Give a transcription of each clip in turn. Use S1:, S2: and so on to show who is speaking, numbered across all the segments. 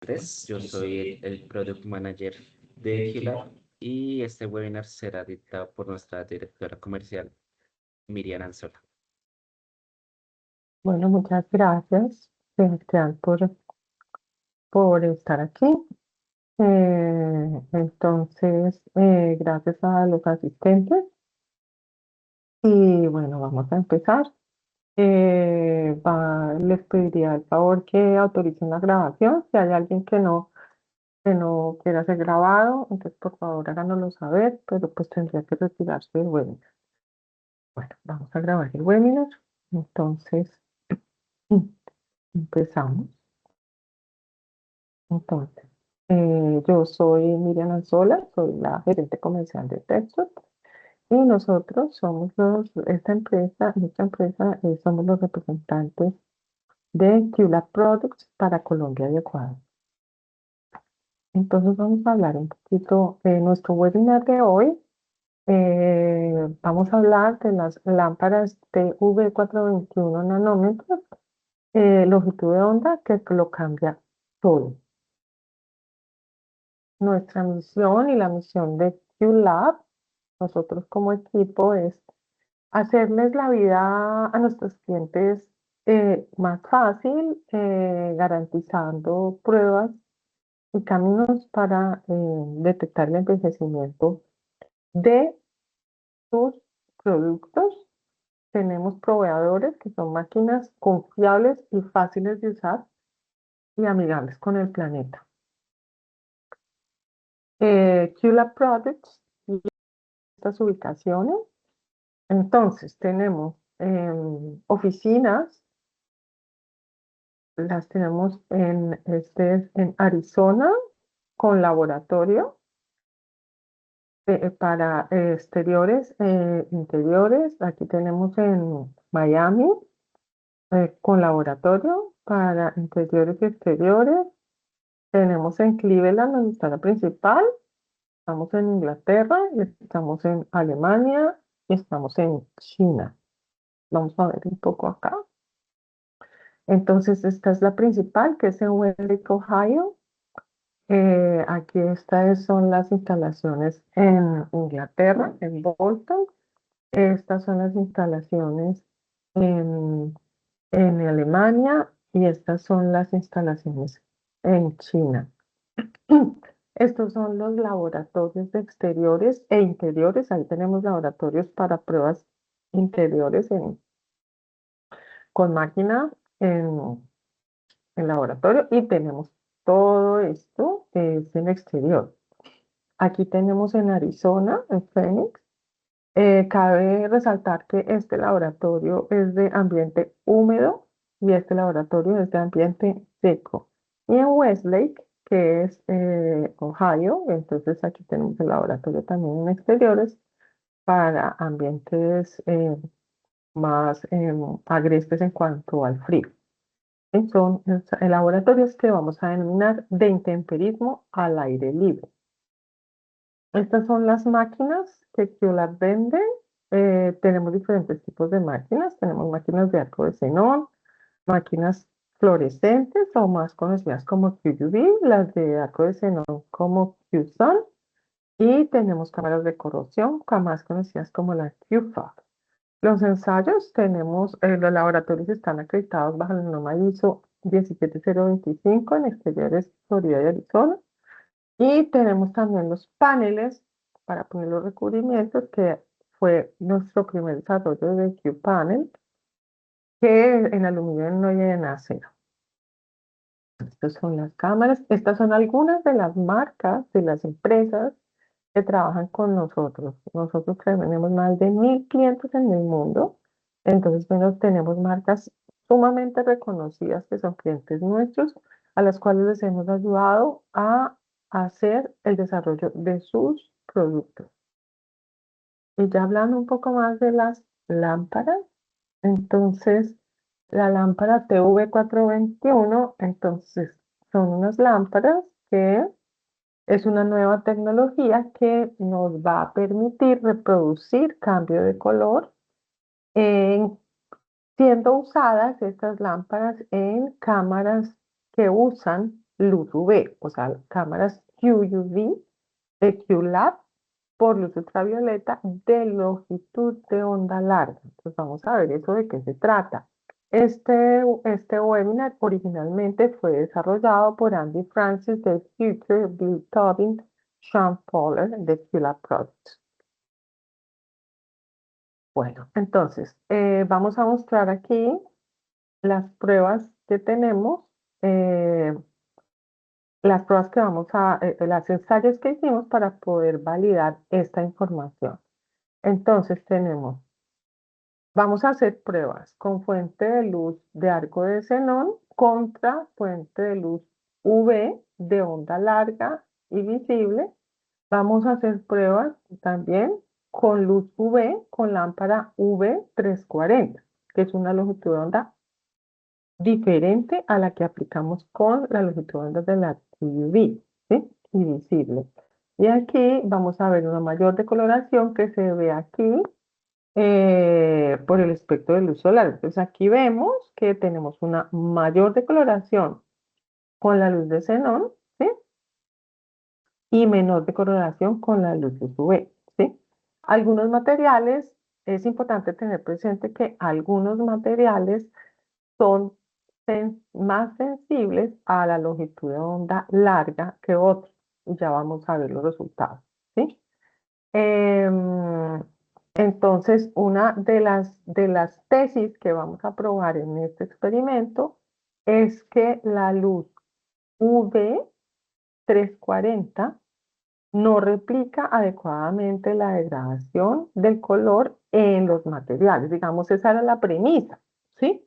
S1: Andrés, yo soy el Product Manager de QLab y este webinar será dictado por nuestra directora comercial, Miriam Anzola.
S2: Bueno, muchas gracias, Sebastián, por estar aquí. Gracias a los asistentes. Y bueno, vamos a empezar. Les pediría el favor que autoricen la grabación. Si hay alguien que no quiera ser grabado, entonces por favor háganoslo saber, pero pues tendría que retirarse del webinar. Bueno, vamos a grabar el webinar. Entonces, empezamos. Entonces, yo soy Miriam Anzola, soy la gerente comercial de Texas y nosotros somos nuestra empresa, somos los representantes de QLab Products para Colombia y Ecuador. Entonces vamos a hablar un poquito de nuestro webinar de hoy. Vamos a hablar de las lámparas TV421 nanómetros, longitud de onda que lo cambia todo. Nuestra misión y la misión de QLab, nosotros como equipo, es hacerles la vida a nuestros clientes más fácil, garantizando pruebas y caminos para detectar el envejecimiento de sus productos. Tenemos proveedores que son máquinas confiables y fáciles de usar y amigables con el planeta. QLab Products y estas ubicaciones. Entonces, tenemos oficinas, las tenemos en Arizona con laboratorio para exteriores e interiores. Aquí tenemos en Miami con laboratorio para interiores y exteriores. Tenemos en Cleveland, donde está la principal. Estamos en Inglaterra, y estamos en Alemania y estamos en China. Vamos a ver un poco acá. Entonces, esta es la principal, que es en Westlake, Ohio. Aquí estas son las instalaciones en Inglaterra, en Bolton. Estas son las instalaciones en, en Alemania y estas son las instalaciones en China. Estos son los laboratorios de exteriores e interiores. Ahí tenemos laboratorios para pruebas interiores con máquina en laboratorio y tenemos todo esto es en exterior. Aquí tenemos en Arizona, en Phoenix. Cabe resaltar que este laboratorio es de ambiente húmedo y este laboratorio es de ambiente seco. Y en Westlake, que es Ohio, entonces aquí tenemos el laboratorio también en exteriores para ambientes más agrestes en cuanto al frío. Son laboratorios que vamos a denominar de intemperismo al aire libre. Estas son las máquinas que QLab vende. Tenemos diferentes tipos de máquinas. Tenemos máquinas de arco de xenón, máquinas fluorescentes o más conocidas como QUV, las de arco de xenón como QSUN, y tenemos cámaras de corrosión, más conocidas como la QFAB. Los ensayos los laboratorios están acreditados bajo la norma ISO 17025 en exteriores Florida y Arizona. Y tenemos también los paneles para poner los recubrimientos, que fue nuestro primer desarrollo de QPanel, que en aluminio no y en acero. Estas son las cámaras. Estas son algunas de las marcas de las empresas que trabajan con nosotros. Nosotros tenemos más de 1000 clientes en el mundo. Entonces, bueno, tenemos marcas sumamente reconocidas que son clientes nuestros, a las cuales les hemos ayudado a hacer el desarrollo de sus productos. Y ya hablando un poco más de las lámparas, entonces la lámpara TV421, entonces son unas lámparas que es una nueva tecnología que nos va a permitir reproducir cambio de color, siendo usadas estas lámparas en cámaras que usan luz UV, o sea, cámaras QUV de QLab por luz ultravioleta de longitud de onda larga. Entonces vamos a ver eso de qué se trata. Este webinar originalmente fue desarrollado por Andy Francis de Future, Bill Tobin, Sean Fowler de QLab Products. Bueno, entonces vamos a mostrar aquí las pruebas que tenemos, las pruebas que las ensayos que hicimos para poder validar esta información. Entonces vamos a hacer pruebas con fuente de luz de arco de xenón contra fuente de luz UV de onda larga y visible. Vamos a hacer pruebas también con luz UV con lámpara UV340, que es una longitud de onda diferente a la que aplicamos con la longitud de onda de la UV, ¿sí? Y visible. Y aquí vamos a ver una mayor decoloración que se ve aquí por el espectro de luz solar. Entonces aquí vemos que tenemos una mayor decoloración con la luz de xenón, ¿sí? Y menor decoloración con la luz UV, ¿sí? Algunos materiales, es importante tener presente que algunos materiales son más sensibles a la longitud de onda larga que otros. Y ya vamos a ver los resultados, ¿sí? Em, entonces, una de las tesis que vamos a probar en este experimento es que la luz UV340 no replica adecuadamente la degradación del color en los materiales. Digamos, esa era la premisa, ¿sí?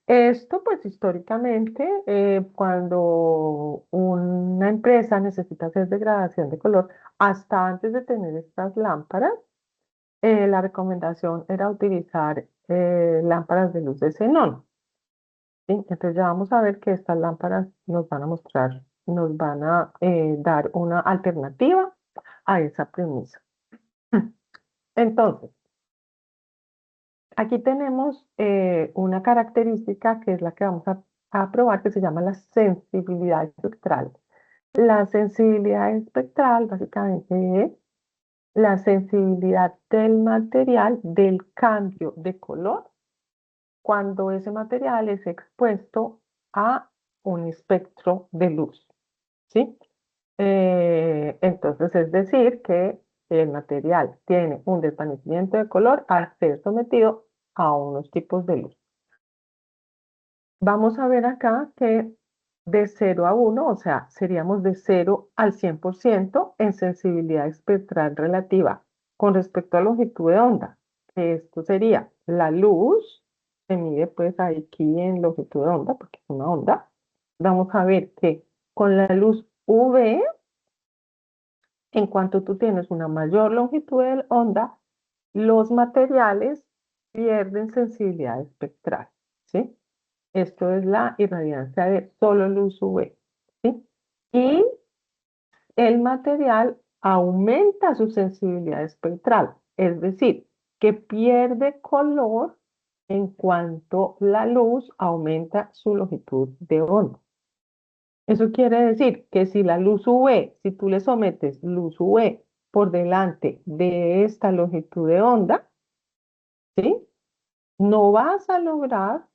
S2: Esto, pues históricamente, cuando una empresa necesita hacer degradación de color, hasta antes de tener estas lámparas, la recomendación era utilizar lámparas de luz de xenón, ¿sí? Entonces ya vamos a ver que estas lámparas nos van a mostrar, nos van a dar una alternativa a esa premisa. Entonces, aquí tenemos una característica que es la que vamos a probar, que se llama la sensibilidad espectral. La sensibilidad espectral básicamente es la sensibilidad del material del cambio de color cuando ese material es expuesto a un espectro de luz, ¿sí? Entonces, es decir, que el material tiene un desvanecimiento de color al ser sometido a unos tipos de luz. Vamos a ver acá que de 0 a 1, o sea, seríamos de 0 al 100% en sensibilidad espectral relativa con respecto a longitud de onda. Esto sería la luz, se mide pues aquí en longitud de onda, porque es una onda. Vamos a ver que con la luz UV, en cuanto tú tienes una mayor longitud de onda, los materiales pierden sensibilidad espectral, ¿sí? Esto es la irradiancia de solo luz UV, ¿sí? Y el material aumenta su sensibilidad espectral, es decir, que pierde color en cuanto la luz aumenta su longitud de onda. Eso quiere decir que si la luz UV, si tú le sometes luz UV por delante de esta longitud de onda, ¿sí? No vas a lograr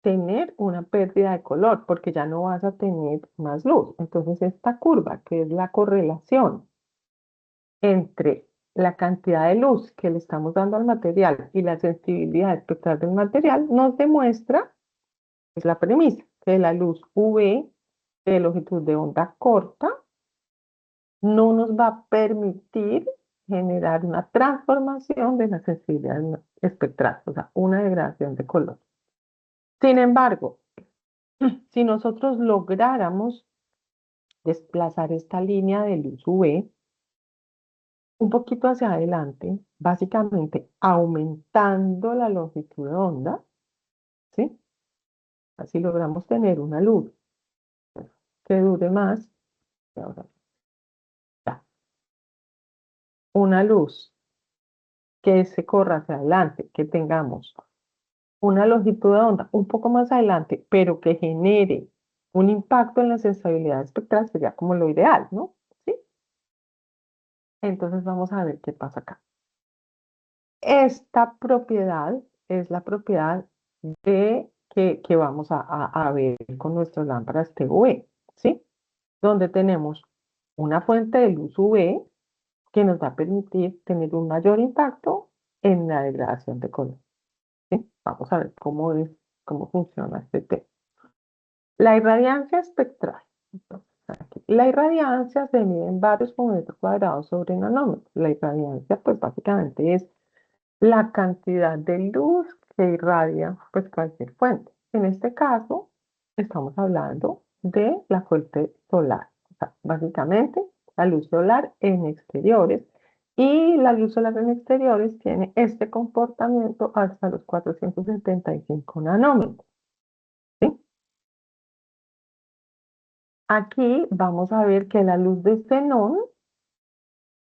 S2: tener una pérdida de color porque ya no vas a tener más luz. Entonces esta curva, que es la correlación entre la cantidad de luz que le estamos dando al material y la sensibilidad espectral del material, nos demuestra, es la premisa, que la luz UV de longitud de onda corta no nos va a permitir generar una transformación de la sensibilidad espectral, o sea, una degradación de color. Sin embargo, si nosotros lográramos desplazar esta línea de luz UV un poquito hacia adelante, básicamente aumentando la longitud de onda, ¿sí? Así logramos tener una luz que dure más, y ahora, ya, una luz que se corra hacia adelante, que tengamos una longitud de onda un poco más adelante, pero que genere un impacto en la sensibilidad espectral sería como lo ideal, ¿no? ¿Sí? Entonces vamos a ver qué pasa acá. Esta propiedad es la propiedad que vamos a ver con nuestras lámparas TUV, ¿sí? Donde tenemos una fuente de luz UV que nos va a permitir tener un mayor impacto en la degradación de color, ¿sí? Vamos a ver cómo funciona este tema. La irradiancia espectral. Entonces, aquí, la irradiancia se mide en varios por metro cuadrado sobre nanómetros. La irradiancia, pues básicamente es la cantidad de luz que irradia pues cualquier fuente. En este caso, estamos hablando de la fuente solar. O sea, básicamente, la luz solar en exteriores. Y la luz solar en exteriores tiene este comportamiento hasta los 475 nanómetros. ¿Sí? Aquí vamos a ver que la luz de xenón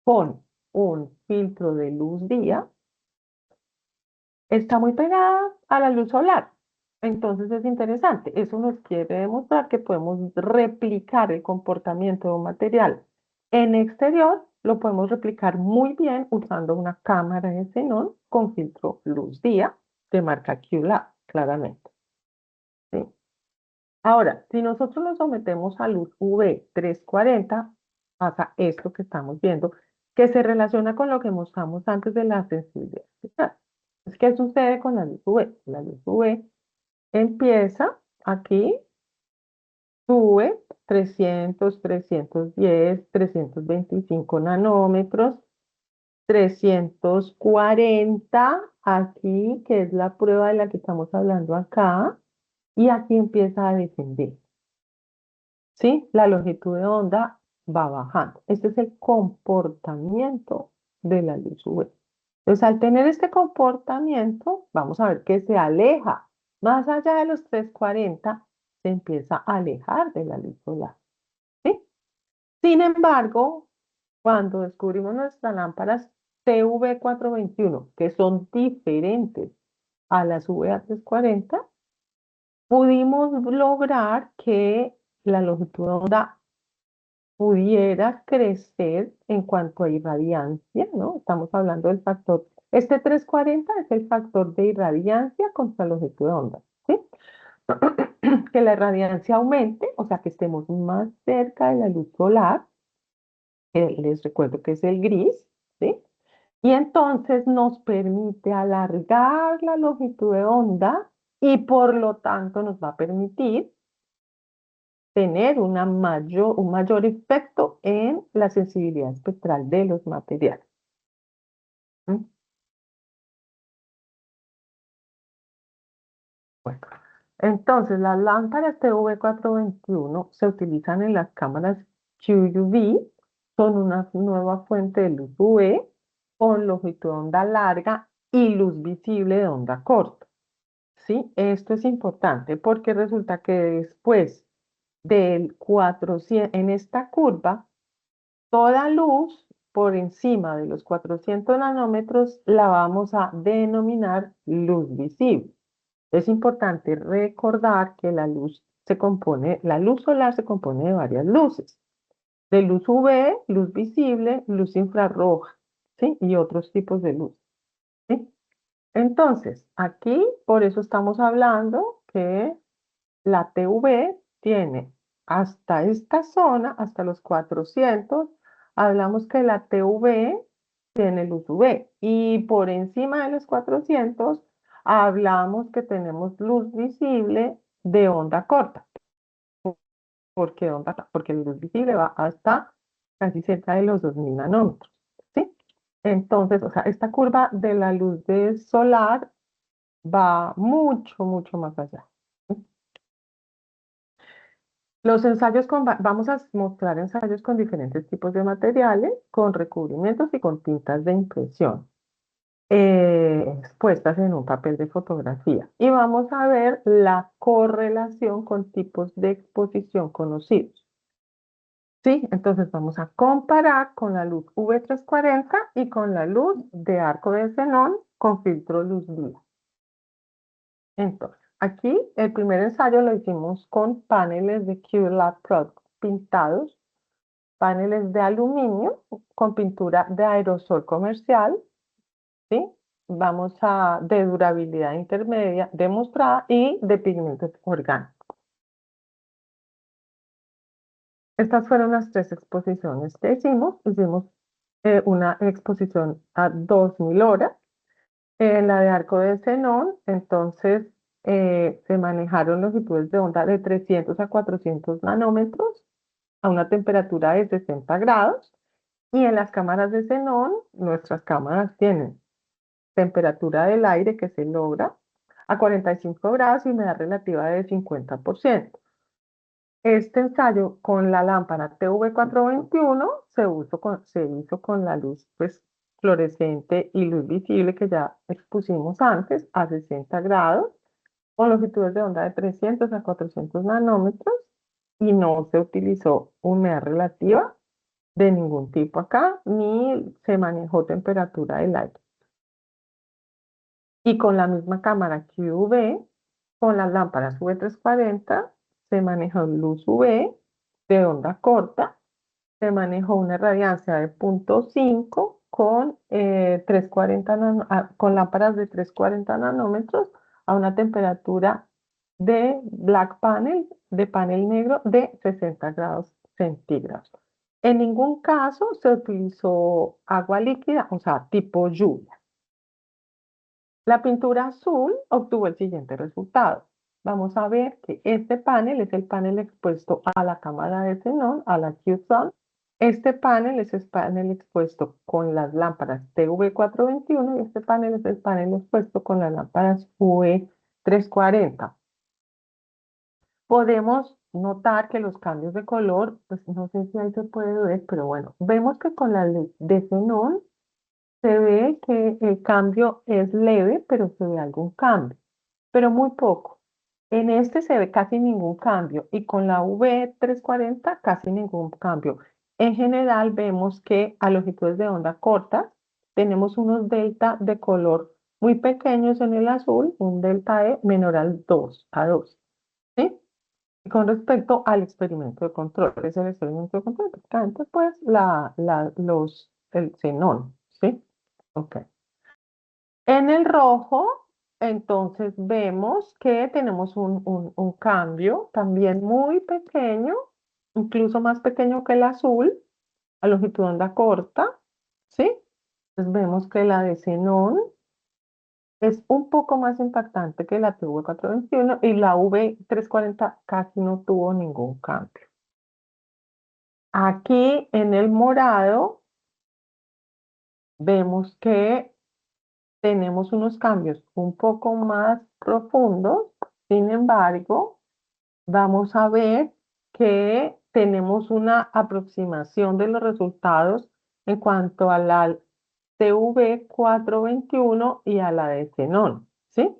S2: con un filtro de luz día está muy pegada a la luz solar. Entonces es interesante. Eso nos quiere demostrar que podemos replicar el comportamiento de un material en exterior. Lo podemos replicar muy bien usando una cámara de xenón con filtro luz día de marca QLAB, claramente. ¿Sí? Ahora, si nosotros lo sometemos a luz UV 340, pasa esto que estamos viendo, que se relaciona con lo que mostramos antes de la sensibilidad espectral. ¿Qué sucede con la luz UV? La luz UV empieza aquí, sube 300, 310, 325 nanómetros, 340 aquí, que es la prueba de la que estamos hablando acá, y aquí empieza a descender. ¿Sí? La longitud de onda va bajando. Este es el comportamiento de la luz UV. Entonces, al tener este comportamiento, vamos a ver que se aleja. Más allá de los 340, se empieza a alejar de la luz solar. ¿Sí? Sin embargo, cuando descubrimos nuestras lámparas TV421, que son diferentes a las UV-A340, pudimos lograr que la longitud de onda pudiera crecer en cuanto a irradiancia, ¿no? Estamos hablando del factor, este 340 es el factor de irradiancia contra longitud de onda, ¿sí? Que la irradiancia aumente, o sea, que estemos más cerca de la luz solar, les recuerdo que es el gris, ¿sí? Y entonces nos permite alargar la longitud de onda y por lo tanto nos va a permitir tener un mayor efecto en la sensibilidad espectral de los materiales. ¿Mm? Bueno, entonces las lámparas TV421 se utilizan en las cámaras QUV, son una nueva fuente de luz UV con longitud de onda larga y luz visible de onda corta. ¿Sí? Esto es importante porque resulta que después del 400, en esta curva, toda luz por encima de los 400 nanómetros la vamos a denominar luz visible. Es importante recordar que la luz solar se compone de varias luces, de luz UV, luz visible, luz infrarroja, ¿sí? Y otros tipos de luz, ¿sí? Entonces, aquí por eso estamos hablando que la TV tiene hasta esta zona, hasta los 400, hablamos que la TV tiene luz UV y por encima de los 400 hablamos que tenemos luz visible de onda corta. ¿Por qué onda? Porque la luz visible va hasta casi cerca de los 2000 nanómetros, ¿sí? Entonces, o sea, esta curva de la luz de solar va mucho, mucho más allá. ¿Sí? Los ensayos vamos a mostrar ensayos con diferentes tipos de materiales, con recubrimientos y con tintas de impresión, expuestas en un papel de fotografía. Y vamos a ver la correlación con tipos de exposición conocidos. ¿Sí? Entonces vamos a comparar con la luz UV340 y con la luz de arco de xenón con filtro luz día. Entonces, aquí el primer ensayo lo hicimos con paneles de QLab Product pintados, paneles de aluminio con pintura de aerosol comercial, ¿sí? Vamos a de durabilidad intermedia demostrada y de pigmentos orgánicos. Estas fueron las tres exposiciones que hicimos. Hicimos una exposición a 2000 horas, la de arco de xenón, entonces se manejaron longitudes de onda de 300 a 400 nanómetros a una temperatura de 60 grados. Y en las cámaras de xenón, nuestras cámaras tienen temperatura del aire que se logra a 45 grados y humedad relativa de 50%. Este ensayo con la lámpara TV421 se hizo con la luz pues, fluorescente y luz visible que ya expusimos antes a 60 grados, con longitudes de onda de 300 a 400 nanómetros y no se utilizó humedad relativa de ningún tipo acá, ni se manejó temperatura del aire. Y con la misma cámara QV, con las lámparas V340, se manejó luz UV de onda corta, se manejó una radiancia de 0.5 con, 340 con lámparas de 340 nanómetros a una temperatura de black panel, de panel negro de 60 grados centígrados. En ningún caso se utilizó agua líquida, o sea, tipo lluvia. La pintura azul obtuvo el siguiente resultado. Vamos a ver que este panel es el panel expuesto a la cámara de xenón, a la Q-Zone. Este panel es el panel expuesto con las lámparas TV421 y este panel es el panel expuesto con las lámparas UV340. Podemos notar que los cambios de color, pues no sé si ahí se puede ver, pero bueno, vemos que con la de xenón se ve que el cambio es leve, pero se ve algún cambio, pero muy poco. En este se ve casi ningún cambio y con la V340 casi ningún cambio. En general vemos que a longitudes de onda cortas tenemos unos delta de color muy pequeños en el azul, un delta E menor al 2, a 2. ¿Sí? Y con respecto al experimento de control, es el experimento de control, prácticamente pues el xenón, ¿sí? Ok. En el rojo, entonces vemos que tenemos un cambio también muy pequeño, incluso más pequeño que el azul, a longitud de onda corta, ¿sí? Entonces vemos que la de xenón es un poco más impactante que la TV421 y la V340 casi no tuvo ningún cambio. Aquí en el morado vemos que tenemos unos cambios un poco más profundos, sin embargo, vamos a ver que tenemos una aproximación de los resultados en cuanto a la TV421 y a la de xenón, ¿sí?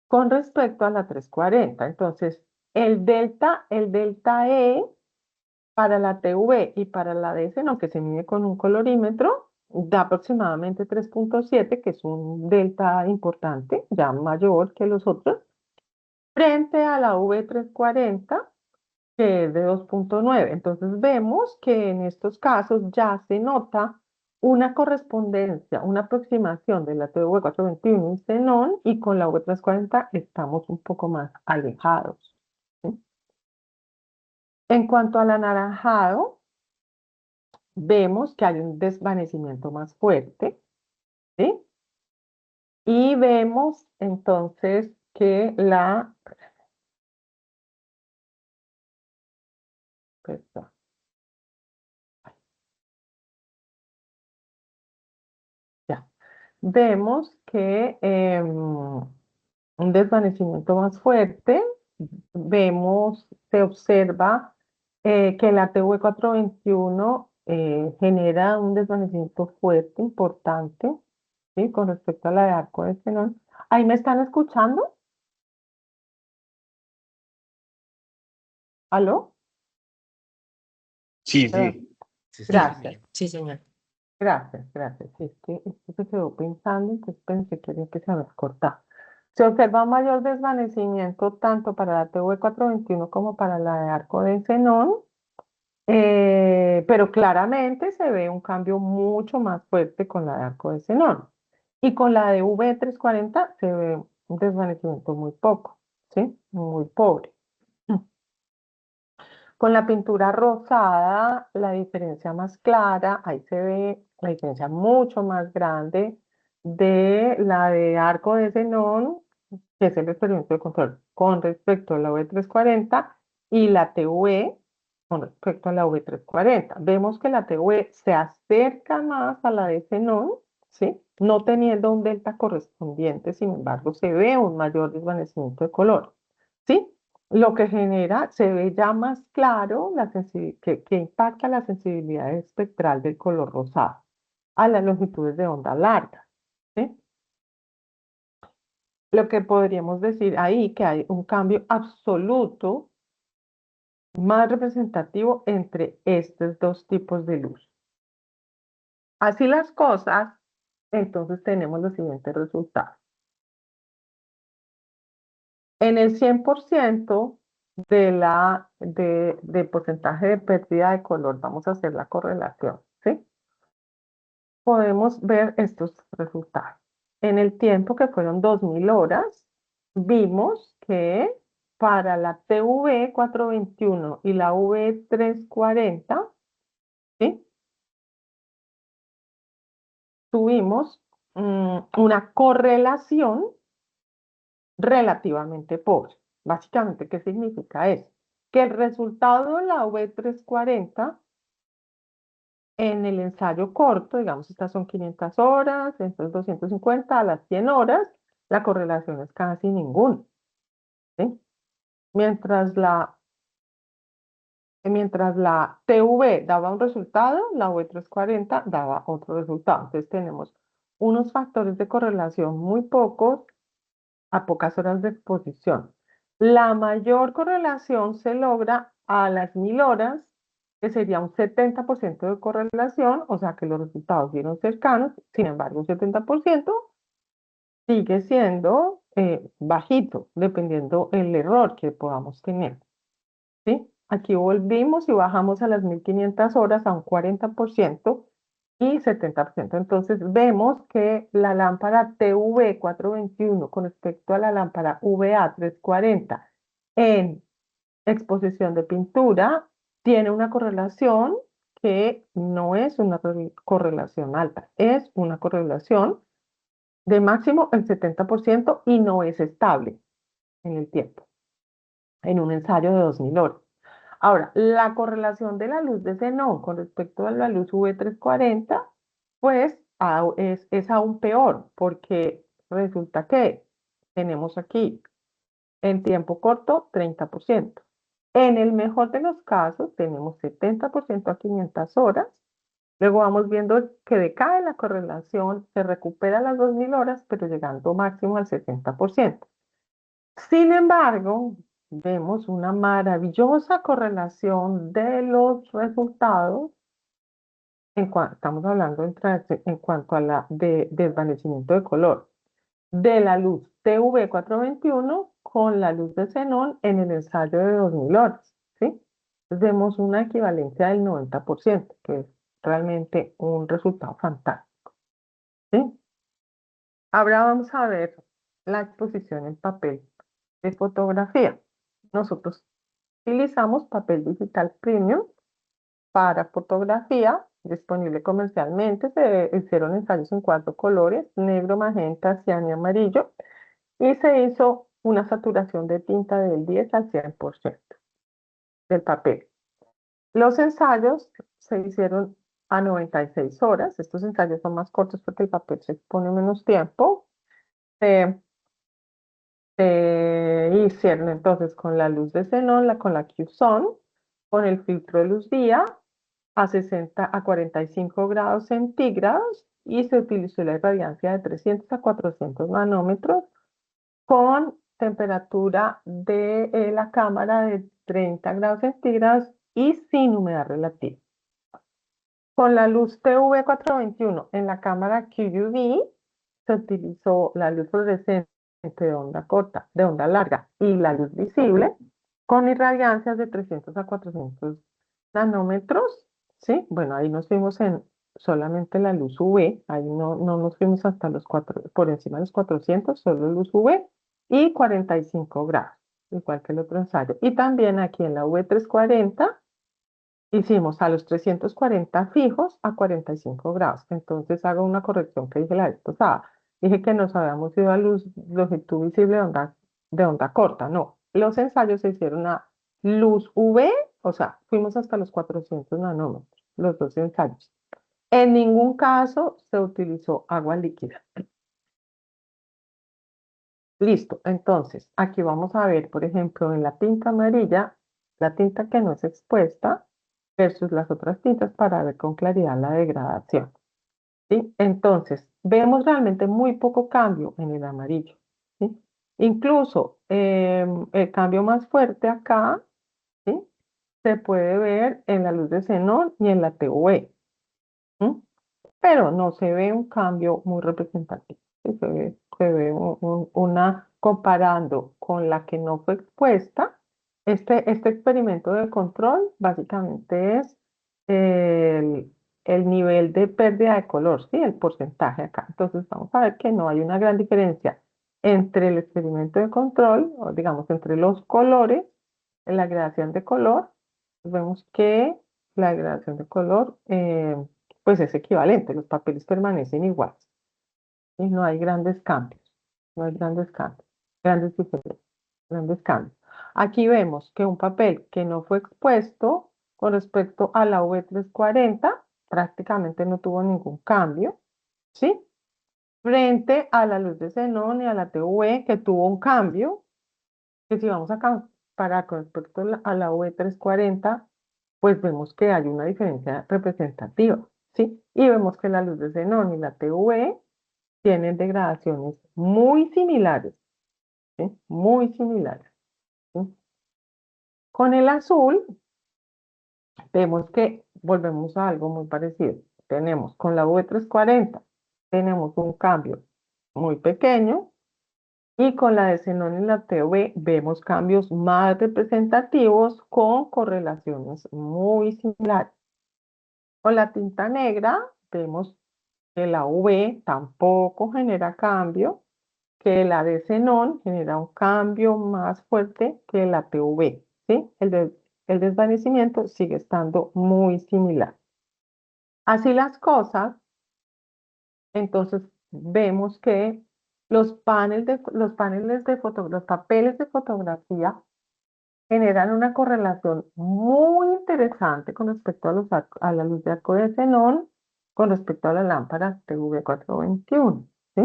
S2: Con respecto a la 340. Entonces, el delta E para la TV y para la de xenón, que se mide con un colorímetro, da aproximadamente 3.7, que es un delta importante, ya mayor que los otros, frente a la V340, que es de 2.9. Entonces vemos que en estos casos ya se nota una correspondencia, una aproximación de la TV421 y xenón, y con la V340 estamos un poco más alejados. ¿Sí? En cuanto al anaranjado, vemos que hay un desvanecimiento más fuerte, ¿sí? Y vemos entonces que perdón, ya, vemos que un desvanecimiento más fuerte, se observa que la TV421 genera un desvanecimiento fuerte, importante, ¿sí? Con respecto a la de arco de xenón. ¿Ahí me están escuchando? ¿Aló?
S3: Sí,
S2: Ah,
S3: sí.
S1: Sí, sí,
S2: gracias.
S1: señor.
S4: Sí, señor.
S2: Gracias, gracias. Sí, es que esto se quedó pensando, entonces pensé que había que se había cortado. Se observa un mayor desvanecimiento tanto para la TV421 como para la de arco de xenón, pero claramente se ve un cambio mucho más fuerte con la de arco de xenón. Y con la de V340 se ve un desvanecimiento muy poco, ¿sí? Muy pobre. Con la pintura rosada, la diferencia más clara, ahí se ve la diferencia mucho más grande de la de arco de xenón, que es el experimento de control con respecto a la V340 y la TV con respecto a la V340. Vemos que la TV se acerca más a la de xenón, ¿sí? No teniendo un delta correspondiente, sin embargo, se ve un mayor desvanecimiento de color, ¿sí? Lo que genera, se ve ya más claro que impacta la sensibilidad espectral del color rosado a las longitudes de onda larga, ¿sí? Lo que podríamos decir ahí que hay un cambio absoluto más representativo entre estos dos tipos de luz. Así las cosas, entonces tenemos los siguientes resultados. En el 100% de porcentaje de pérdida de color, vamos a hacer la correlación, ¿sí? Podemos ver estos resultados. En el tiempo que fueron 2000 horas, vimos que para la TV421 y la V340, ¿sí? Tuvimos una correlación relativamente pobre. Básicamente, ¿qué significa eso? Que el resultado de la V340 en el ensayo corto, digamos, estas son 500 horas, entonces 250 a las 100 horas, la correlación es casi ninguna, ¿sí? Mientras mientras la TV daba un resultado, la V340 daba otro resultado. Entonces tenemos unos factores de correlación muy pocos a pocas horas de exposición. La mayor correlación se logra a las 1000 horas, que sería un 70% de correlación, o sea que los resultados vieron cercanos, sin embargo, un 70% sigue siendo bajito, dependiendo el error que podamos tener, ¿sí? Aquí volvimos y bajamos a las 1500 horas a un 40% y 70%. Entonces vemos que la lámpara TV421 con respecto a la lámpara VA340 en exposición de pintura tiene una correlación que no es una correlación alta, es una correlación de máximo el 70% y no es estable en el tiempo, en un ensayo de 2000 horas. Ahora, la correlación de la luz de xenón con respecto a la luz V340, pues es aún peor, porque resulta que tenemos aquí en tiempo corto 30%. En el mejor de los casos tenemos 70% a 500 horas. Luego vamos viendo que decae la correlación, se recupera las 2000 horas, pero llegando máximo al 60%. Sin embargo, vemos una maravillosa correlación de los resultados estamos hablando en cuanto a la de desvanecimiento de color de la luz TV421 con la luz de xenón en el ensayo de 2000 horas, ¿sí? Entonces vemos una equivalencia del 90%, que es realmente un resultado fantástico, ¿sí? Ahora vamos a ver la exposición en papel de fotografía. Nosotros utilizamos papel digital premium para fotografía, disponible comercialmente. Se hicieron ensayos en 4 colores: negro, magenta, cian y amarillo, y se hizo una saturación de tinta del 10 al 100% del papel. Los ensayos se hicieron a 96 horas. Estos ensayos son más cortos porque el papel se expone menos tiempo. Se hicieron entonces con la luz de xenón, con la Q-Son, con el filtro de luz día a 45 grados centígrados, y se utilizó la irradiancia de 300 a 400 nanómetros con temperatura de la cámara de 30 grados centígrados y sin humedad relativa. Con la luz TV421 en la cámara QUV se utilizó la luz fluorescente de onda corta, de onda larga y la luz visible con irradiancias de 300 a 400 nanómetros, ¿sí? Bueno, ahí nos fuimos en solamente la luz UV, ahí no nos fuimos hasta los 4, por encima de los 400, solo luz UV y 45 grados, igual que el otro ensayo. Y también aquí en la UV340 hicimos a los 340 fijos a 45 grados. Entonces hago una corrección que dije la vez pasada. Dije que nos habíamos ido a luz, longitud visible de onda corta. No, los ensayos se hicieron a luz UV, o sea, fuimos hasta los 400 nanómetros, los dos ensayos. En ningún caso se utilizó agua líquida. Listo, entonces aquí vamos a ver, por ejemplo, en la tinta amarilla, la tinta que no es expuesta versus las otras tintas para ver con claridad la degradación, ¿sí? Entonces, vemos realmente muy poco cambio en el amarillo, ¿sí? Incluso el cambio más fuerte acá, ¿sí? Se puede ver en la luz de xenón y en la TUV, ¿sí? Pero no se ve un cambio muy representativo. ¿Sí? Se ve comparando con la que no fue expuesta, este experimento de control básicamente es el nivel de pérdida de color, ¿sí? El porcentaje acá. Entonces vamos a ver que no hay una gran diferencia entre el experimento de control, o digamos, entre los colores, en la gradación de color, vemos que la gradación de color pues es equivalente, los papeles permanecen iguales y no hay grandes cambios, no hay grandes cambios, grandes diferencias, grandes cambios. Aquí vemos que un papel que no fue expuesto con respecto a la V340 prácticamente no tuvo ningún cambio, ¿sí? Frente a la luz de xenón y a la TUV que tuvo un cambio, que si vamos a comparar con respecto a la V340 pues vemos que hay una diferencia representativa, ¿sí? Y vemos que la luz de xenón y la TUV tienen degradaciones muy similares, ¿sí? Muy similares, ¿sí? Con el azul vemos que volvemos a algo muy parecido. Tenemos con la V340, tenemos un cambio muy pequeño y con la de xenón y la TUV vemos cambios más representativos con correlaciones muy similares. Con la tinta negra vemos que la UV tampoco genera cambio, que la de xenón genera un cambio más fuerte que la TUV, ¿sí? El desvanecimiento sigue estando muy similar. Así las cosas, entonces vemos que los papeles de fotografía generan una correlación muy interesante con respecto a la luz de arco de xenón, con respecto a la lámpara TV421, ¿sí?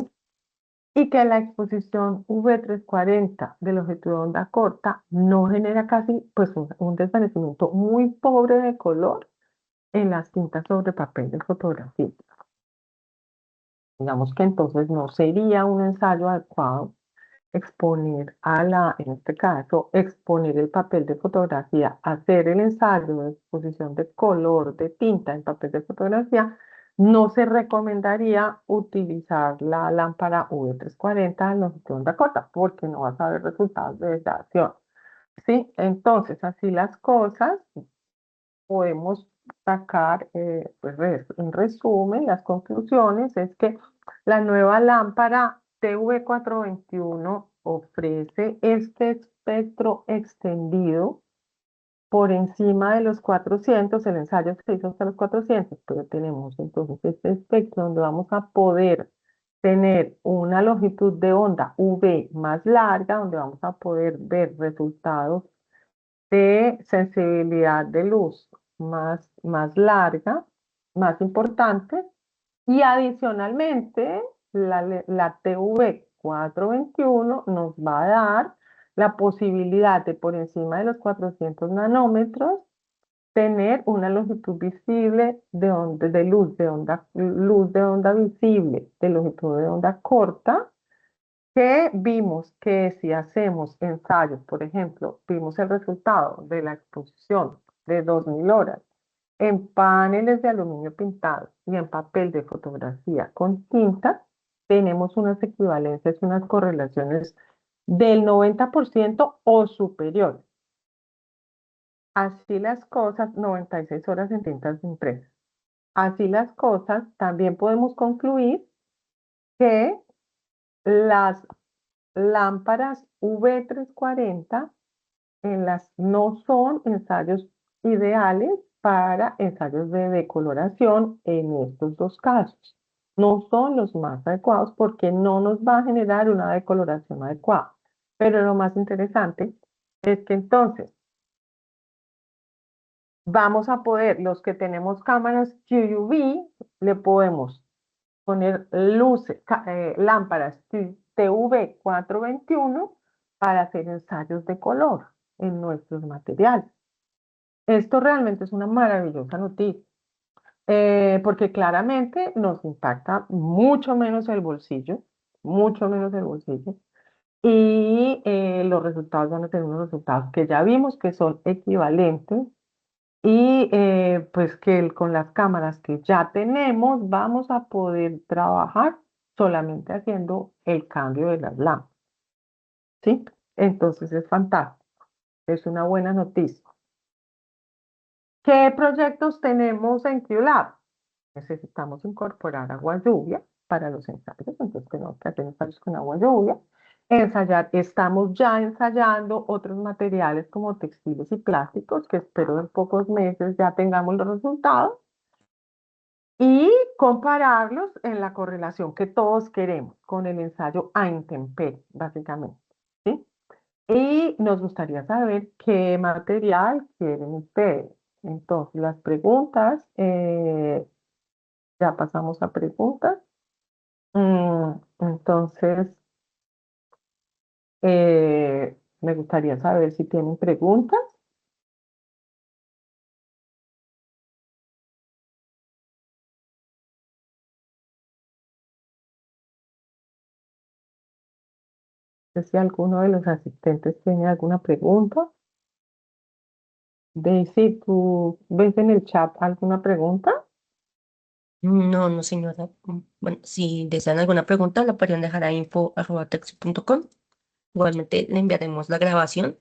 S2: Y que la exposición V340 de longitud de onda corta no genera casi, pues, un desvanecimiento muy pobre de color en las tintas sobre papel de fotografía. Digamos que entonces no sería un ensayo adecuado en este caso, exponer el papel de fotografía, hacer el ensayo de exposición de color de tinta en papel de fotografía, no se recomendaría utilizar la lámpara V340 en longitud de onda corta, porque no vas a ver resultados de degradación. ¿Sí? Entonces, así las cosas, podemos sacar, pues, en resumen, las conclusiones es que la nueva lámpara TV421 ofrece este espectro extendido por encima de los 400, el ensayo se hizo hasta los 400, pero tenemos entonces este espectro donde vamos a poder tener una longitud de onda UV más larga, donde vamos a poder ver resultados de sensibilidad de luz más larga, más importante, y adicionalmente la TV 421 nos va a dar la posibilidad de por encima de los 400 nanómetros tener una longitud visible luz de onda visible, de longitud de onda corta, que vimos que si hacemos ensayos, por ejemplo, vimos el resultado de la exposición de 2000 horas en paneles de aluminio pintado y en papel de fotografía con tinta, tenemos unas equivalencias, unas correlaciones del 90% o superior. Así las cosas, 96 horas en tintas impresas. Así las cosas, también podemos concluir que las lámparas V340 no son ensayos ideales para ensayos de decoloración en estos dos casos. No son los más adecuados porque no nos va a generar una decoloración adecuada. Pero lo más interesante es que entonces vamos a poder, los que tenemos cámaras QUV, le podemos poner luces, lámparas TV421 para hacer ensayos de color en nuestros materiales. Esto realmente es una maravillosa noticia, porque claramente nos impacta mucho menos el bolsillo, mucho menos el bolsillo, y los resultados van a tener unos resultados que ya vimos que son equivalentes y pues que con las cámaras que ya tenemos vamos a poder trabajar solamente haciendo el cambio de las lámparas, ¿sí? Entonces es fantástico, es una buena noticia. ¿Qué proyectos tenemos en QLab? Necesitamos incorporar agua lluvia para los ensayos, entonces tenemos que hacer ensayos con agua lluvia. Ensayar, estamos ya ensayando otros materiales como textiles y plásticos, que espero en pocos meses ya tengamos los resultados, y compararlos en la correlación que todos queremos con el ensayo a intemperie, básicamente, ¿sí? Y nos gustaría saber qué material quieren ustedes. Entonces, las preguntas, ya pasamos a preguntas. Entonces, me gustaría saber si tienen preguntas. No sé si alguno de los asistentes tiene alguna pregunta. Daisy, ¿tú ves en el chat alguna pregunta?
S3: No, no, señora. Bueno, si desean alguna pregunta, la podrían dejar a info@texto.com. Igualmente le enviaremos la grabación.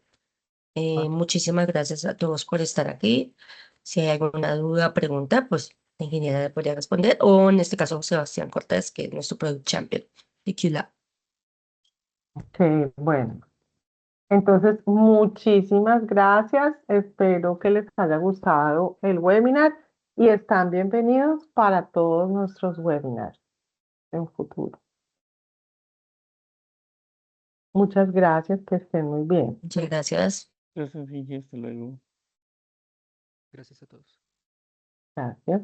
S2: Ah,
S3: Muchísimas gracias a todos por estar aquí. Si hay alguna duda, pregunta, pues la ingeniera le podría responder. O en este caso, Sebastián Cortés, que es nuestro Product Champion de QLab.
S2: ok, bueno. Entonces, muchísimas gracias. Espero que les haya gustado el webinar y están bienvenidos para todos nuestros webinars en futuro. Muchas gracias, que estén muy bien.
S3: Muchas gracias.
S4: Gracias, Gigi, hasta luego.
S1: Gracias a todos.
S2: Gracias.